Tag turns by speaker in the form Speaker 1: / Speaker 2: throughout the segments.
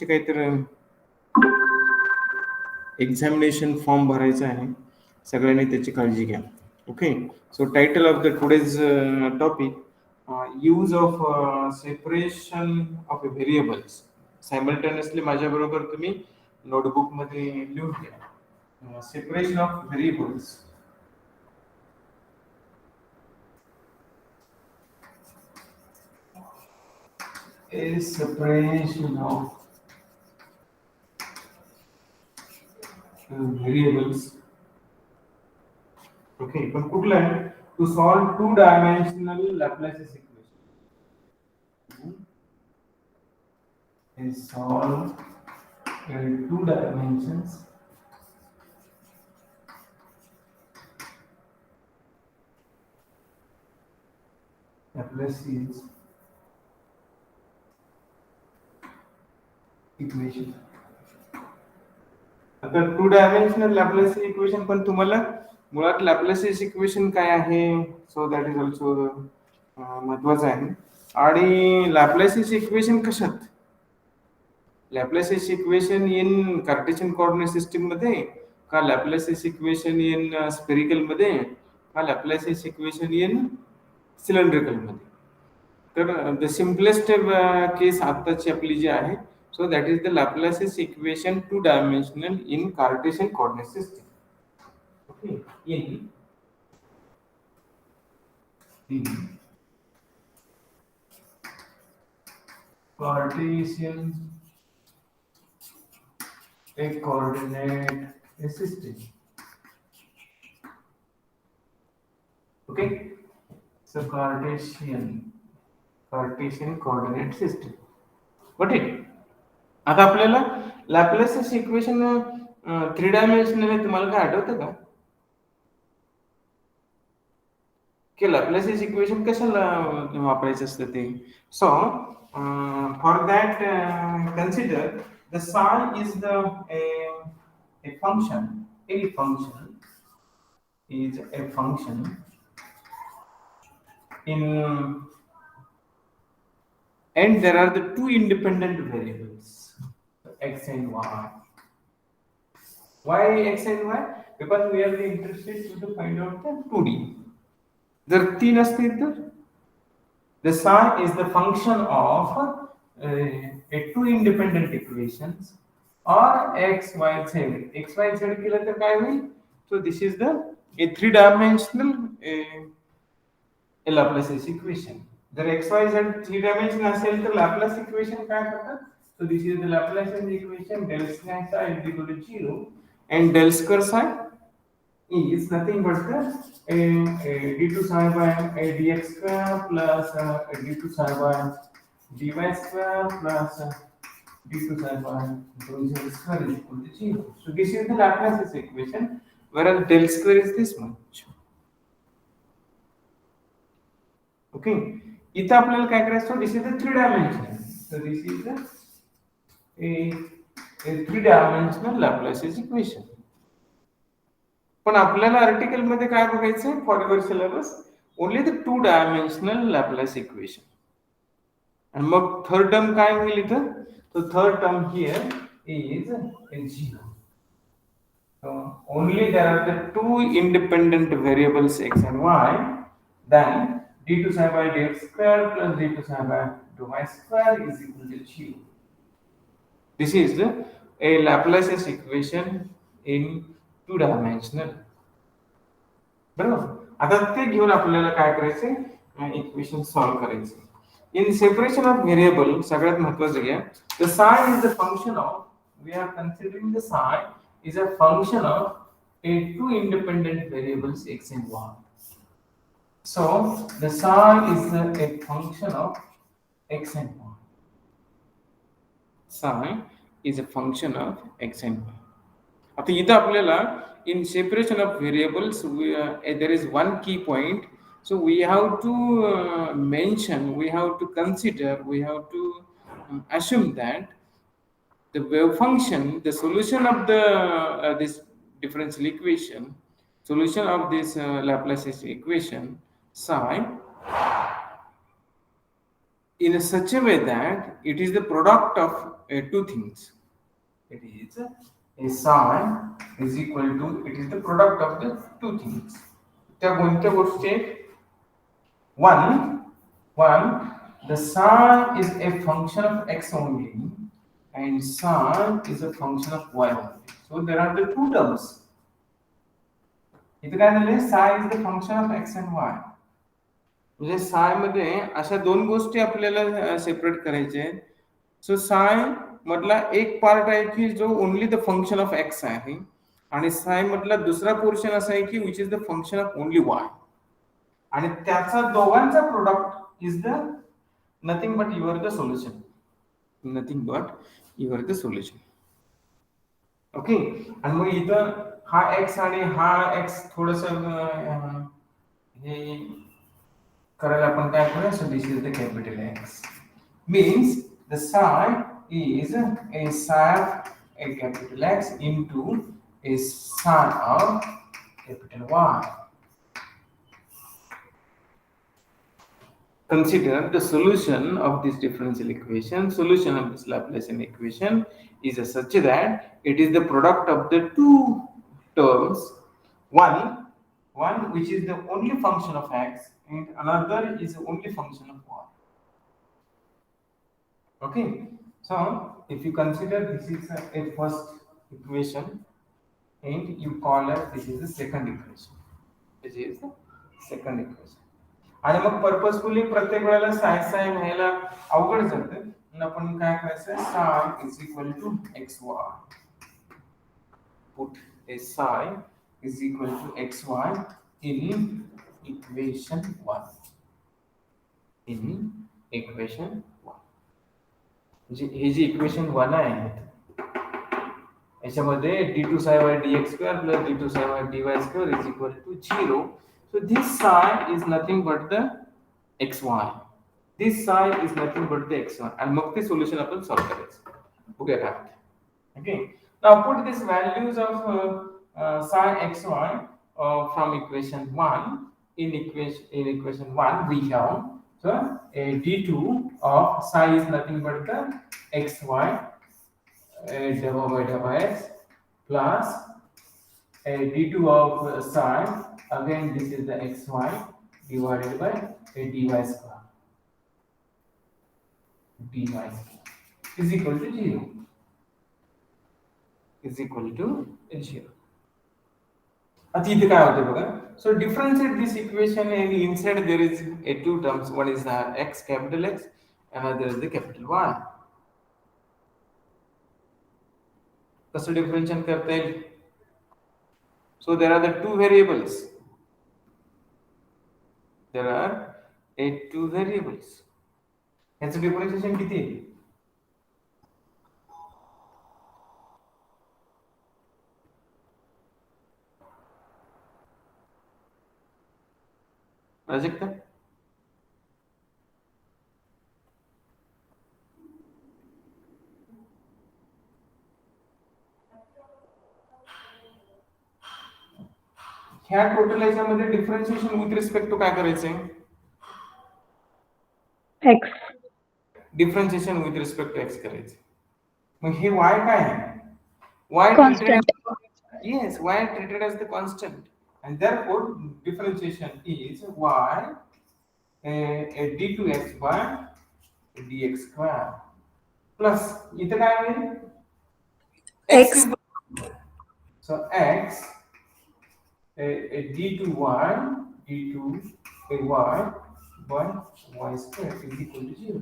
Speaker 1: काहीतरी examination form भरायचा आहे, सगळ्यांनी त्याची काळजी घ्या. Okay, so title of the today's topic, use of separation of variables. Simultaneously माझ्याबरोबर तुम्ही नोटबुकमध्ये लिहून घ्या. Separation of variables. A separation of variables. Okay, पण कुठलं आहे? To solve two-dimensional Laplace equation. Is solve in two dimensions Laplace equation. आता two dimensional Laplace equation पण तुम्हाला मुळात लॅप्लेस इक्वेशन काय आहे, सो दॅट इज ऑल्सो महत्वाचं आहे. आणि लॅप्लेस इक्वेशन कशात? Laplace equation in Cartesian coordinate system मध्ये, का लॅप्लेस इक्वेशन इन स्पेरिकल मध्ये, का लॅप्लेस इक्वेशन इन सिलेंड्रिकल मध्ये? तर द सिम्पलेस्ट केस आताची आपली जी आहे, so that is the Laplace's equation two dimensional in Cartesian coordinate system. Okay, in Cartesian coordinate system. Okay, so Cartesian coordinate system. Got it? आता आपल्याला Laplace equation 3 dimensional आहे, तुम्हाला काय आठवतं का की लॅप्लेस इक्वेशन कशाला वापरायचं असतं ते? So for that consider the psi is the a function, any function is a function in, and there are the two independent variables, x and y. Why x and y? Because we are interested to find out the 2D. जर तीन असतील तर the psi is the function of a two independent equations or x, y, z. x, y, z केलं तर काय होईल? So this is the a three-dimensional Laplace equation. जर x, y, z three dimension असेल तर Laplace equation काय करतात? So this is the Laplace equation. Del square psi is equal to 0 and del square psi is nothing but the d2 psi by dx square plus d2 psi by dy square plus d2 psi by dz square is equal to 0. So this is the Laplace equation, whereas del square is this much. Okay, इथं आपल्याला काय करायचं? This is the three dimension. So this is the three dimensional Laplace equation. पण आपल्याला article मध्ये काय बघायचं for your syllabus? Only the two dimensional Laplace equation. आणि मग थर्ड टर्म काय होईल इथं? तो third term here is 0. Only there are the two independent variables x and y, then d2 psi by dx square plus d2 psi by dy square is equal to 0. This is a Laplace equation in two dimensional. बरोबर. आता ते घेऊन आपल्याला काय करायचे? Equation solve करायचे. In separation of variable सगळ्यात महत्त्वाचं घ्या. The psi is the function of, we are considering the psi is a function of a two independent variables x and y. So the psi is a function of x and y. Psi is a function of x and y. आता इथं आपल्याला in separation of variables there is one key point. So we have to mention, we have to consider, we have to assume that the wave function, the solution of the this differential equation, solution of this Laplace equation psi in such a way that it is the product of two things. It is a psi is equal to, it is the product of the two things. त्या कोणत्या गोष्टी आहेत? One, the psi is a function of x only, and psi is a function of y only. So there are the two terms. इथे काय झाले? psi is the function of x and y. म्हणजे psi मध्ये अशा दोन गोष्टी आपल्याला separate करायचे आहेत. सो psi मधला एक पार्ट आहे की जो only the function of x आहे, आणि psi मधला दुसरा पोर्शन असा आहे की which is the function of only y, आणि त्याचा दोघांचा product is the nothing but your the solution. Nothing but your the solution. Okay. आणि मग इथं हा x आणि हा x थोडस हे करायला आपण काय करूया? सो this is the capital X. Means the psi is a psi of a capital X into a psi of capital Y. Consider the solution of this differential equation. Solution of this Laplacian equation is such that it is the product of the two terms, one which is the only function of x, and another is the only function of y. Okay, so if you consider this is a first equation, and you call it this is the second equation. This is the second equation. आणि मग purposefully प्रत्येक वेळेला साय साय घ्यायला अवघड जातं, म्हणून आपण काय करायचं? Psi is equal to x y. Put a psi is equal to x y in equation 1. In equation 1 हे जी इक्वेशन 1 आहे याच्यामध्ये d2 psi y dx square plus d2 psi y dy square is equal to 0. So this psi is nothing but the xy. This psi is nothing but the xy. And मग ते solution आपण solve करायचं. बघूया काय. Okay. Now put these values of psi xy from equation 1 in equation 1 we have, so a d2 of psi is nothing but the xy double by x plus a d2 of psi, again this is the xy divided by a dy square. Dy square is equal to 0. Is equal to 0. आता इथे काय होते बघा? So differentiate this equation, and inside there is a two terms. One is the x capital X, another is the capital Y. कसं differentiate करता येईल? So there are the two variables. There are two variables. याचं differentiation किती आहे? प्राजक्ता? ह्या total याच्यामध्ये differentiation with respect to काय करायचंय?
Speaker 2: x.
Speaker 1: Differentiation with respect to x करायचं. मग हे y काय आहे? Y
Speaker 2: Constant.
Speaker 1: Yes, y treated as the constant, and therefore differentiation is y a d2xy dx square plus इथे काय आहे?
Speaker 2: X.
Speaker 1: So x a d2y d2 y by y square is equal to 0.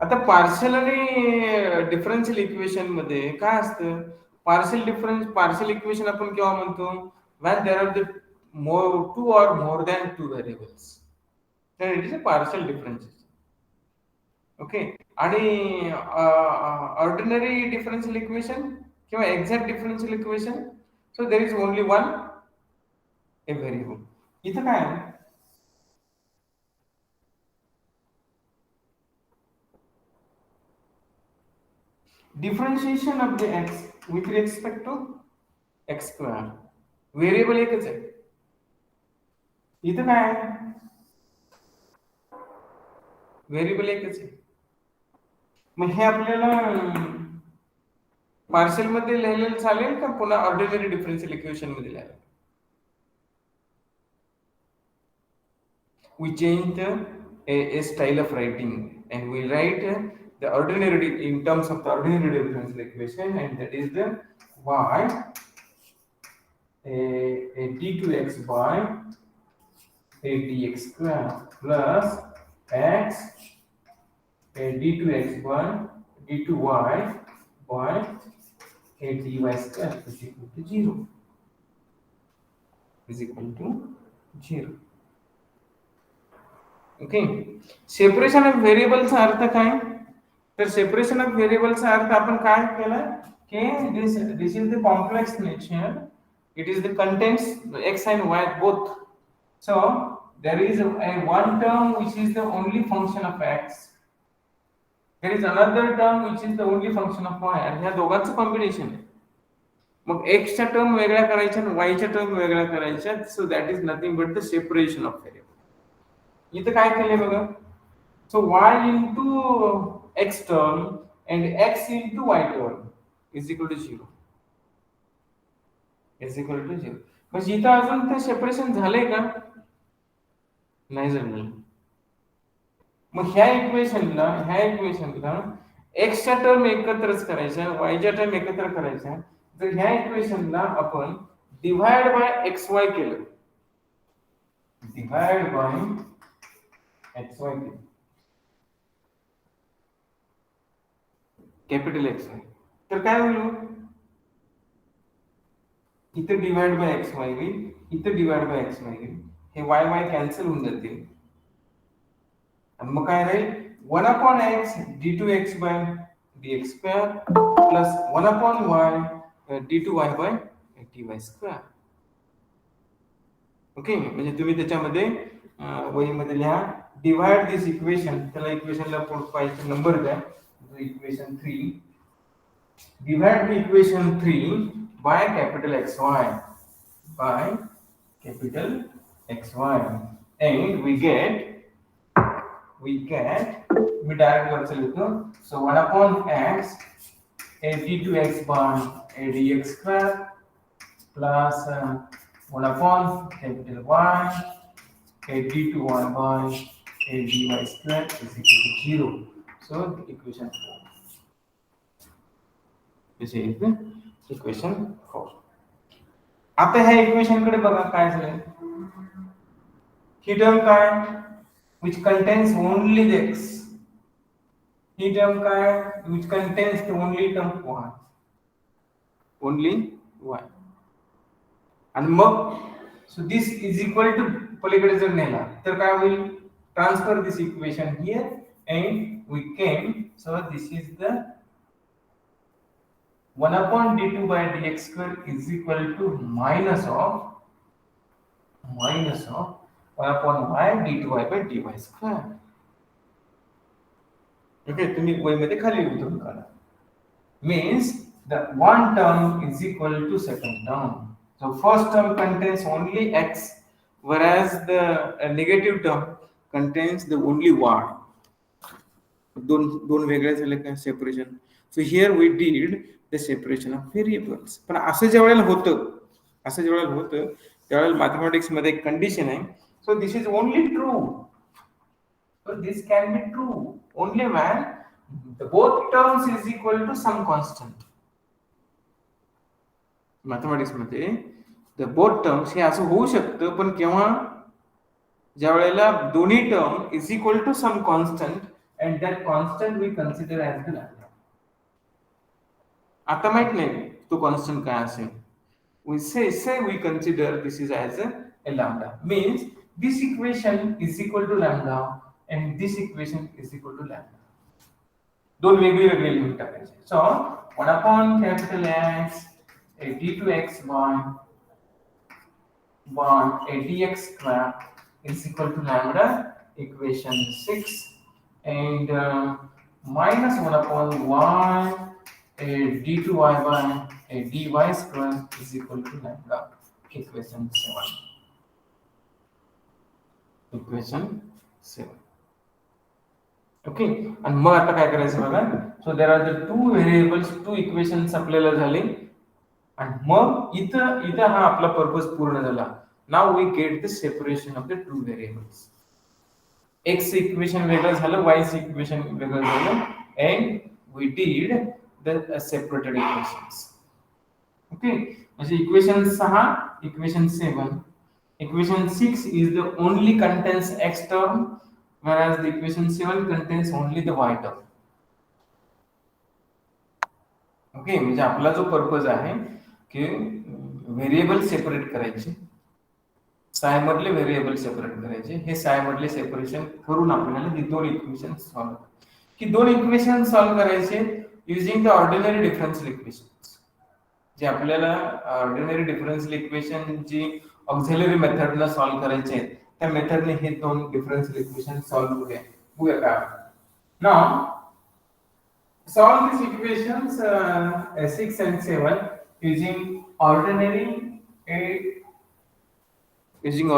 Speaker 1: आता partial आणि differential equation मध्ये काय असतं? Partial equation आपण केव्हा म्हणतो? when there are the two or more than two variables, then it is a partial differentiation. Okay. आणि ordinary differential equation किंवा exact differential equation, so there is only one a variable. इथं काय आहे? Differentiation of the x with respect to x square. Variable एकच आहे. इथं काय आहे? Variable एकच आहे. मग हे आपल्याला पार्शियल मध्ये लिहिलेलं चालेल का पुन्हा ऑर्डिनरी डिफरन्शियल इक्वेशन मध्ये लिहायला? We change a style of writing and we write the ordinary in terms of the ordinary differential equation, and that is the y a d2x by a dx square plus x a d2x by d2y by a dy square is equal to 0. Is equal to 0. Okay. Separation of व्हेरिएबलचा अर्थ काय? तर separation of व्हेरिएबलचा अर्थ आपण काय केलं की this is the complex nature. It is the contents x and y both. So there is a one term which is the only function of x. There is another term which is the only function of y. आणि ह्या दोघांचं combination आहे. मग x च्या term वेगळ्या करायच्या आणि y च्या term वेगळ्या करायच्या. So that is nothing but the separation of variable. इथं काय केलंय बघा. सो y into x term and x into y term is equal to 0. is equal to 0. म्हणजे इथं अजून ते सेपरेशन झालंय का? नाही झालं. मग ह्या इक्वेशनला x च्या टर्म एकत्रच करायच्या, y च्या टर्म एकत्र करायच्या. तर ह्या इक्वेशनला आपण डिवाइड बाय xy केलं. डिवाइड बाय xy केलं. Capital XY. तर काय होईल? इथं डिवाइड बाय xy होईल, इथं डिवाइड बाय xy होईल. हे y कॅन्सल होऊन जातील. आणि मग काय राहील? 1/x d2x by dx square plus 1/y d2y by dy square. Okay. म्हणजे तुम्ही त्याच्यामध्ये वहीमध्ये लिहा डिवाइड दिस इक्वेशन. त्याला इक्वेशनला पाहिजे नंबर द्या. Equation 3. Divide the equation 3 by capital XY by capital XY and we get me direct वरचं लिहितो. सो 1/x a d2x by a dx square plus 1/capital Y a d2y by a dy square is equal to 0. So equation 4. This is the equation 4. आता ह्या equation कडे बघा काय झालंय. ही term काय? which contains only the x. He term काय? which contains the only term y. only y. आणि मग so this is equal to पलीकडे जर नेला तर काय होईल? Transfer this equation here and we came, so this is the 1/d2 by dx square is equal to minus of 1/y d2y by dy square. Okay. तुम्ही वहीमध्ये खाली उतरून काढा. means the one term is equal to second term. So first term contains only x whereas the negative term contains the only y. दोन वेगळे झाले का separation. So here we did the separation of variables. पण असं ज्या वेळेला होतं त्यावेळेला मॅथमॅटिक्स मध्ये एक कंडिशन आहे. So this is only true. So this can be true only when the both terms is equal to some constant. Mathematics मध्ये द बोथ टर्म्स हे असं होऊ शकतं पण केव्हा? ज्या वेळेला दोन्ही term is equal to some constant and that constant we consider as the lambda. आता माहित नाही तो कॉन्स्टंट काय असेल. we say we consider this is as a lambda, means this equation is equal to lambda and this equation is equal to lambda. दोन वेगळे लिहून टाकायचे. so 1/capital X a d2x by a dx square is equal to lambda, equation 6. And minus 1/y a d2y by a dy square is equal to lambda, equation 7. Equation 7. Okay. आणि मग आता काय करायचं बघा. So there are the two variables, two equations आपल्याला झाले. आणि मग इथं इथं हा आपला पर्पज पूर्ण झाला. नाव we get the separation of the two variables. X equation वेगळं झालं, वाय इक्वेशन वेगळं झालं, and we did the separated equations. Okay. म्हणजे equation 6, equation 7, equation 6 is the only contains x term, whereas the equation 7 contains only the y term. Okay. म्हणजे आपला जो purpose आहे की व्हेरिएबल सेपरेट करायचे, साय मधले व्हेरिएबल सेपरेट करायचे, हे साय मधले सेपरेशन करून आपल्याला ही दोन इक्वेशन सॉल्व्ह की दोन इक्वेशन सॉल्व्ह करायचे using the ordinary differential equations. जे आपल्याला ऑर्डिनरी डिफरन्शियल इक्वेशन जी ऑक्झिलरी मेथडला सॉल्व्ह करायचे आहेत, त्या मेथडने हे दोन डिफरन्शियल इक्वेशन सॉल्व्ह करूया का. Now solve these equations 6 and 7 using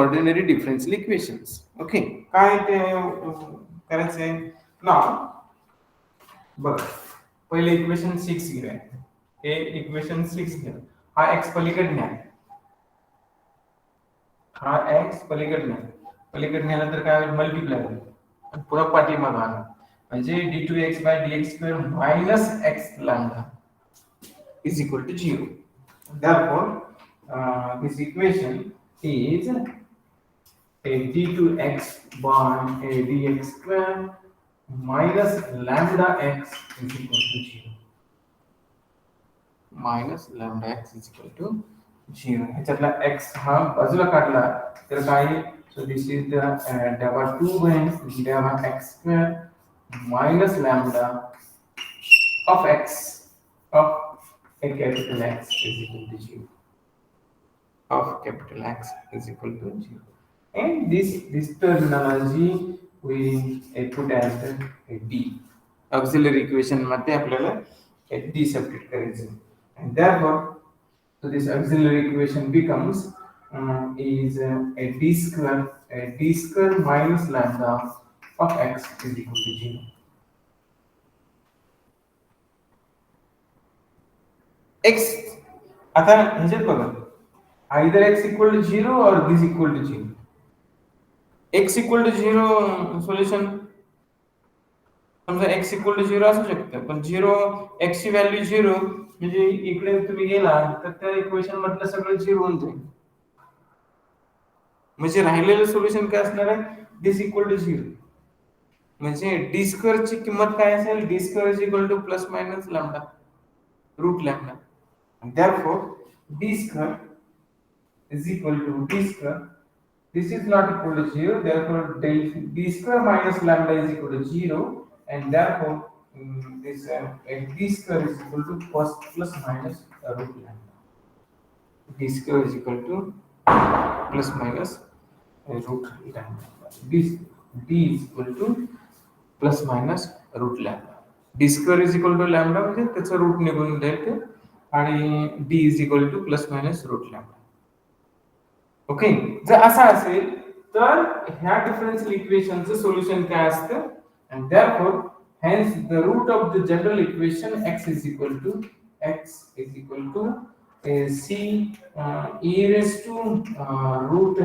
Speaker 1: ordinary differential equations. Okay. काय ते करायचंय. नाव बघ, पहिले इक्वेशन 6 घेऊया. हे इक्वेशन 6 घ्या. हा x पलीकडे न्या, हा x पलीकडे न्या. पलीकडे न्याला तर काय होईल, मल्टिप्लाय होईल. पुन्हा पाठीमागं आणा, म्हणजे d2x by dx square minus x lambda is equal to 0. Therefore, this equation is a d2x by a dx square minus lambda x is equal to 0. Minus lambda x is equal to 0. ह्याच्यातला x हा बाजूला काढला तर काय, so this is the delta 2 by delta x square minus lambda of x of a capital X is equal to 0. Of capital X is equal to 0. And this terminology we put as a D. Auxiliary equation मध्ये आपल्याला D substitute करायचं. And therefore, so this auxiliary equation becomes is a d square minus lambda of x is equal to 0. x आता ह्याच्यात बघा, either x equal to 0 or this equal to 0. x equal to 0 solution समजा x equal to 0 असू शकतं, पण 0 x ची value 0 म्हणजे इकडे तुम्ही गेला तर त्या इक्वेशन मधलं सगळं 0 होऊन जाईल. म्हणजे राहिलेलं सोल्युशन काय असणार आहे, दिस इक्वल टू 0. म्हणजे डी स्क्वेअर ची किंमत काय असेल, d square is equal to plus minus lambda root lambda. And therefore d square is equal to d square. This is not equal to 0. Therefore, d square minus lambda is equal to 0. And therefore, this d square is equal to plus minus root lambda. D square is equal to plus minus root lambda. D is equal to plus minus root lambda. D square is equal to lambda म्हणजे त्याचं root निघून जाईल ते, आणि d is equal to plus minus root lambda. Okay. जर असं असेल तर ह्या डिफरन्शियल इक्वेशनचं सोल्युशन काय असतं, and therefore hence the root of the general equation x is equal to c e raised to root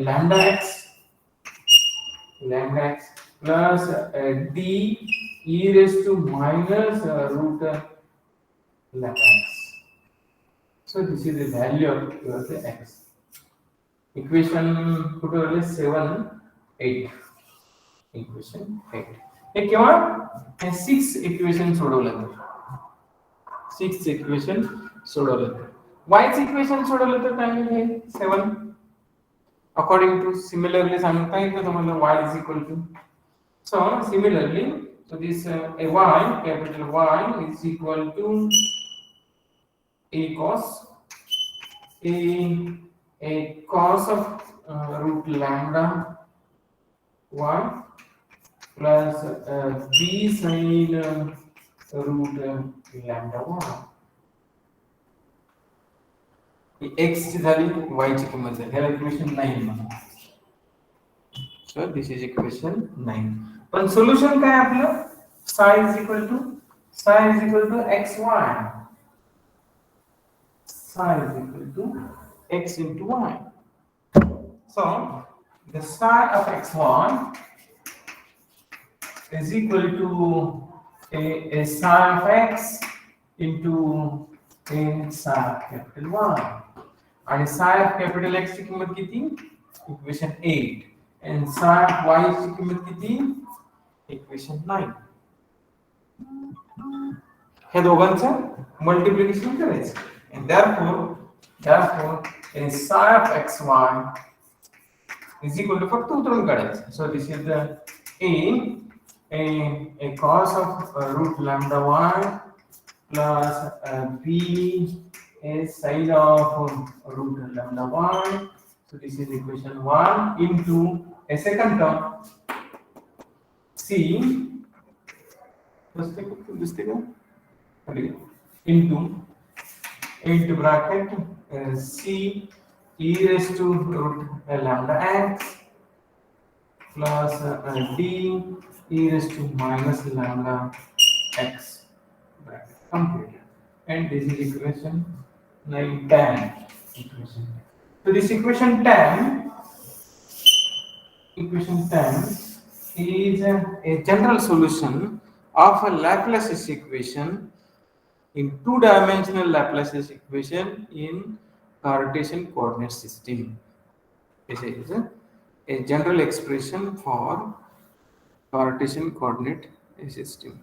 Speaker 1: lambda x plus d e raised to minus root lambda x. So this is the value of the x. Equation put over 7, 8. Equation 8. हे केव्हा 6 equation सोडवलं तर 6 equation सोडवलं तर y चे equation सोडवलं तर काय होईल, 7. अकॉर्डिंग टू सिमिलरली सांगता येईल तुम्हाला y is equal to, so similarly, so this a y, capital Y is equal to a cos of root lambda y plus b sin root lambda y. x ची झाली, y ची किंमत झाली. ह्याला equation 9 म्हणा. So this is equation 9. पण solution काय आपलं psi is equal to xy. Psi is equal to x into y. So the psi of xy is equal to a psi of x into a psi of capital Y. आणि psi of capital X ची किंमत किती? Equation 8. and psi of y ची किंमत किती? Equation 9. हे दोघांचं multiplication करायचं. and therefore a psi of xy is equal to फक्त उतरून काढायचं. So this is the a cos of root lambda y plus b a sine of root lambda y. So this is equation 1 into a second term c into bracket c e raised to root lambda x plus d e raised to minus lambda x bracket completed. And this is equation 9 tan equation. So this equation 10 is a general solution of a Laplace equation in two-dimensional Laplace equation in Cartesian coordinate system. This is a general expression for Cartesian coordinate system.